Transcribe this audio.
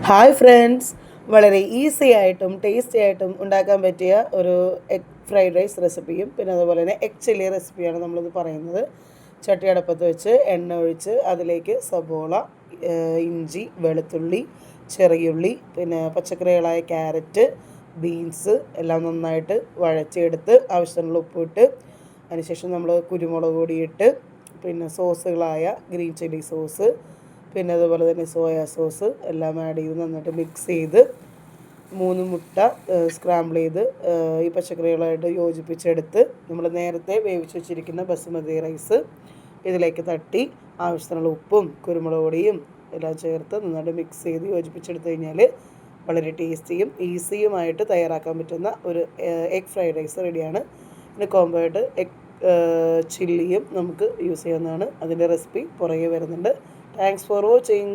Hi friends, വളരെ easy ആയിട്ടും tasty ആയിട്ടും ഉണ്ടാക്കാൻ പറ്റിയ ഒരു എഗ് ഫ്രൈഡ് റൈസ് റെസിപ്പിയും പിന്നെ അതുപോലെ തന്നെ എഗ് ചില്ലി റെസിപ്പിയാണ് നമ്മളിത് പറയുന്നത്. ചട്ടി അടപ്പത്ത് വെച്ച് എണ്ണ ഒഴിച്ച് അതിലേക്ക് സബോള, ഇഞ്ചി, വെളുത്തുള്ളി, ചെറിയുള്ളി, പിന്നെ പച്ചക്കറികളായ ക്യാരറ്റ്, ബീൻസ് എല്ലാം നന്നായിട്ട് വഴച്ചെടുത്ത് ആവശ്യത്തിനുള്ള ഉപ്പിട്ട് അതിനുശേഷം നമ്മൾ കുരുമുളക് പൊടിയിട്ട് പിന്നെ സോസുകളായ ഗ്രീൻ ചില്ലി സോസ്, പിന്നെ അതുപോലെ തന്നെ സോയാ സോസ് എല്ലാം ആഡ് ചെയ്ത് നന്നായിട്ട് മിക്സ് ചെയ്ത് 3 മുട്ട സ്ക്രാമ്പിൾ ചെയ്ത് ഈ പച്ചക്കറികളായിട്ട് യോജിപ്പിച്ചെടുത്ത് നമ്മൾ നേരത്തെ വേവിച്ച് വെച്ചിരിക്കുന്ന ബസുമതി റൈസ് ഇതിലേക്ക് തട്ടി ആവശ്യത്തിനുള്ള ഉപ്പും കുരുമുളക് പൊടിയും എല്ലാം ചേർത്ത് നന്നായിട്ട് മിക്സ് ചെയ്ത് യോജിപ്പിച്ചെടുത്ത് കഴിഞ്ഞാൽ വളരെ ടേസ്റ്റിയും ഈസിയുമായിട്ട് തയ്യാറാക്കാൻ പറ്റുന്ന ഒരു എഗ് ഫ്രൈഡ് റൈസ് റെഡിയാണ്. പിന്നെ കോംബോ ആയിട്ട് എഗ് ചില്ലിയും നമുക്ക് യൂസ് ചെയ്യാവുന്നതാണ്. അതിൻ്റെ റെസിപ്പി പുറകെ വരുന്നുണ്ട്. Thanks for watching.